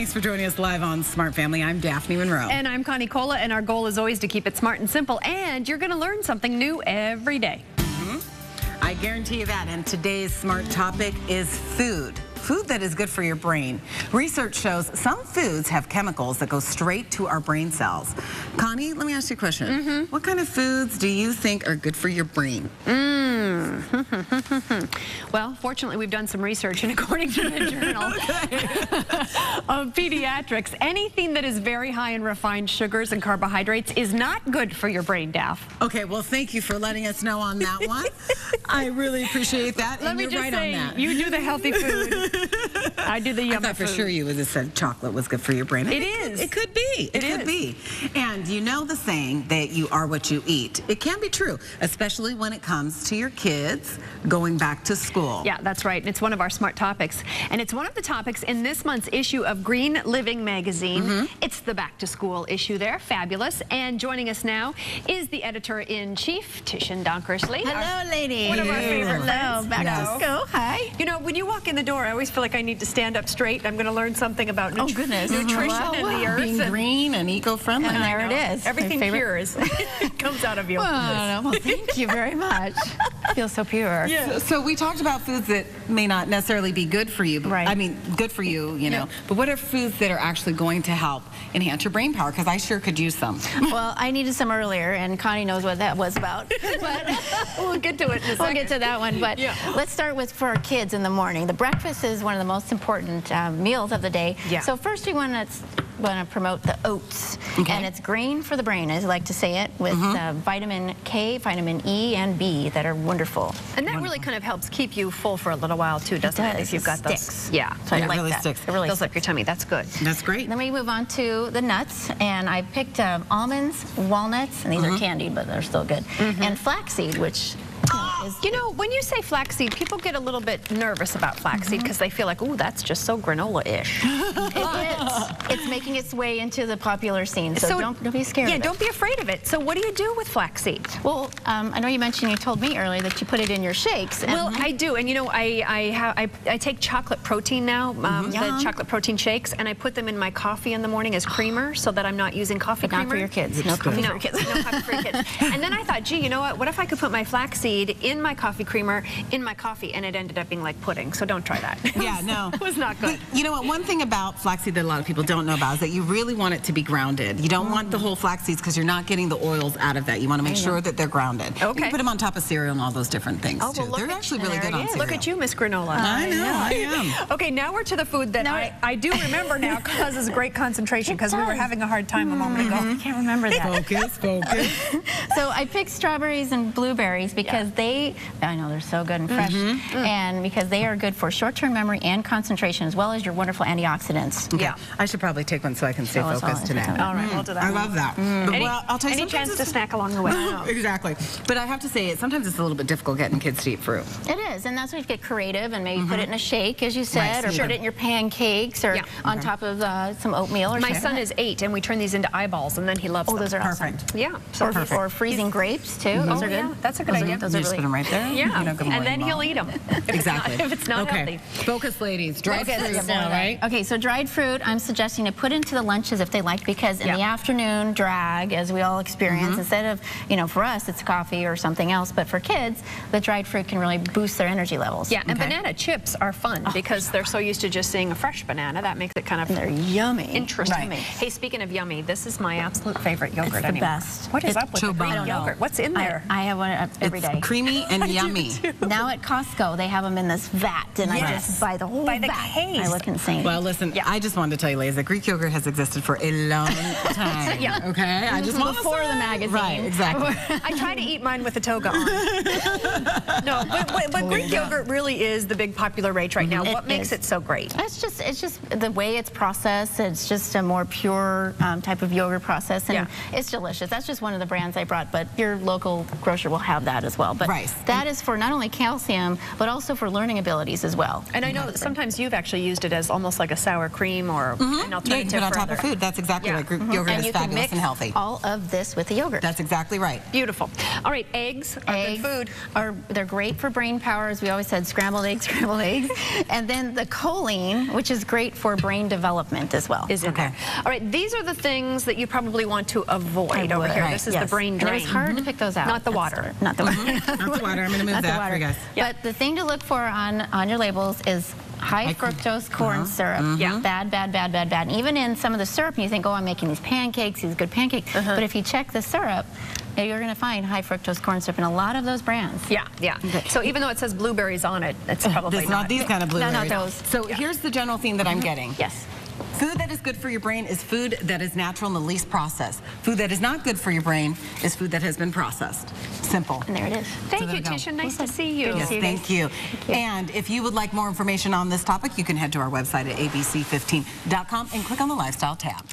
Thanks for joining us live on Smart Family. I'm Daphne Monroe. And I'm Connie Cola, and our goal is always to keep it smart and simple, and you're going to learn something new every day. I guarantee you that. And today's smart topic is food. Food that is good for your brain. Research shows some foods have chemicals that go straight to our brain cells. Connie, let me ask you a question. What kind of foods do you think are good for your brain? Well, fortunately, we've done some research, and according to the Journal of Pediatrics, anything that is very high in refined sugars and carbohydrates is not good for your brain, Daph. Okay, well, thank you for letting us know on that one. I really appreciate that. Let and me you're just right say, on that. you do the healthy food. I do the yummy I thought for food. sure you would have said chocolate was good for your brain. It is. It could be. It could be. And you know the saying that you are what you eat. It can be true, especially when it comes to your kids going back to school. Yeah, that's right. And it's one of our smart topics. And it's one of the topics in this month's issue of Green Living magazine. It's the back to school issue there. Fabulous. And joining us now is the editor-in-chief, Tishin Donkersley. Hello, ladies. One of our favorite Hello, friends. back to school. Hi. You know, when you walk in the door, I always feel like I need to stand up straight. I'm going to learn something about nutrition and the earth. Being green and eco-friendly. And there it is. Everything cures. It comes out of you. Well, thank you very much. I feel so pure. Yeah. So we talked about foods that may not necessarily be good for you. But, Right. I mean, good for you, you know. But what are foods that are actually going to help enhance your brain power? Because I sure could use some. Well, I needed some earlier, and Connie knows what that was about. But We'll get to it in a second. we'll get to that one. But let's start with for our kids in the morning. The breakfast is one of the most important meals of the day. Yeah. So first we want to promote the oats. Okay. And it's green for the brain, as I like to say it, with vitamin K, vitamin E, and B that are wonderful. And that really kind of helps keep you full for a little while too, doesn't it? does. If you've got It those. sticks. Yeah. So I Yeah, it like really that. sticks. It really Fills sticks. up your tummy. That's good. That's great. Then we move on to the nuts, and I picked almonds, walnuts, and these are candied, but they're still good, and flaxseed, which is You know, when you say flaxseed, people get a little bit nervous about flaxseed because they feel like, ooh, that's just so granola-ish. it's making its way into the popular scene, so don't be scared. Yeah, of it. don't be afraid of it. So what do you do with flaxseed? Well, I know you mentioned, you told me earlier that you put it in your shakes. And Well, I do, and you know, I take chocolate protein now, the chocolate protein shakes, and I put them in my coffee in the morning as creamer, so that I'm not using coffee but creamer. not for your kids. No coffee for your kids. No coffee for your kids. And then I thought, gee, you know what? What if I could put my flaxseed in my coffee creamer in my coffee, and it ended up being like pudding? So don't try that. Yeah, no. It was not good. But you know what? One thing about flaxseed that a lot of people don't know about is that you really want it to be grounded. You don't want the whole flax seeds because you're not getting the oils out of that. You want to make sure that they're grounded. You Okay. can put them on top of cereal and all those different things Oh, too. well, look They're at actually you. really There good it on is. cereal. Look at you, Miss Granola. I know, I am. Okay, now we're to the food that I do remember now causes great concentration, because we were does. having a hard time a moment ago. I can't remember that. Focus, focus. So I picked strawberries and blueberries because I know they're so good and fresh, and because they are good for short-term memory and concentration, as well as your wonderful antioxidants. Okay. Yeah. I should probably take one so I can stay So it's focused all- today. All right, we'll do that. I love that. But, well, I'll tell you, Any sometimes chance to it's- snack along the way? Exactly. But I have to say, sometimes it's a little bit difficult getting kids to eat fruit. It is, and that's why you get creative and maybe put it in a shake, as you said, or sure. put it in your pancakes, or on top of some oatmeal. Or My something. son is 8, and we turn these into eyeballs, and then he loves them. Those are awesome. Perfect. Yeah. Or freezing grapes too. Those are good. Yeah, that's a good idea. Those You are just really put them right there. Yeah, You know, good and morning, then he'll Mom. eat them. Exactly. If it's not okay. healthy. Focus, ladies. Dried Focus. fruit now, right? Okay, so dried fruit, I'm suggesting to put into the lunches if they like, because in the afternoon drag, as we all experience, instead of, you know, for us it's coffee or something else, but for kids, the dried fruit can really boost their energy levels. Yeah, and banana chips are fun because they're so used to just seeing a fresh banana. That makes it kind of They're yummy. interesting. Right. Hey, speaking of yummy, this is my absolute favorite yogurt. It's the anymore. best. What is It's up with the ciabatta. Greek I don't know. yogurt? What's in there? I have one every day. It's creamy and yummy. Now at Costco, they have them in this vat, and I just buy the whole By the vat. case. I look insane. Well, listen, I just wanted to tell you, ladies, that Greek yogurt has existed for a long time. Yeah. Okay? I just want to before say- the magazine. Right, exactly. I try to eat mine with a toga on. No, but Greek yogurt really is the big popular rage right now. What makes it so great? It's just the way it's processed. It's just a more pure type of yogurt process, and it's delicious. That's just one of the brands I brought, but your local grocer will have that as well. But Right, blueberries. That is for not only calcium, but also for learning abilities as well. And I know that sometimes you've actually used it as almost like a sour cream or an alternative. Yeah, you can put it on top of food. That's exactly right. Greek yogurt And is you can fabulous mix and healthy. all of this with the yogurt. That's exactly right. Beautiful. All right, eggs are good food. They're great for brain power, as we always said, scrambled eggs, scrambled eggs. And then the choline, which is great for brain development as well. Is in there. All right, these are the things that you probably want to avoid over here. Right, This is the brain And drain. it was hard to pick those out. Not the water. Not the water. Not the water. I'm going to move Not the that for water. you guys. But the thing to look for on your labels is high fructose corn syrup. Yeah. Bad, bad, bad, bad, bad. And even in some of the syrup, you think, oh, I'm making these pancakes, these good pancakes. But if you check the syrup, you're going to find high fructose corn syrup in a lot of those brands. Yeah, yeah. So even though it says blueberries on it, it's probably It's not these kind of blueberries. not those. So here's the general theme that I'm getting. Yes. Food that is good for your brain is food that is natural and the least processed. Food that is not good for your brain is food that has been processed. Simple. And there it is. Thank there you, we go. Tishin. Nice to see you. Yes, thank you. And if you would like more information on this topic, you can head to our website at abc15.com and click on the Lifestyle tab.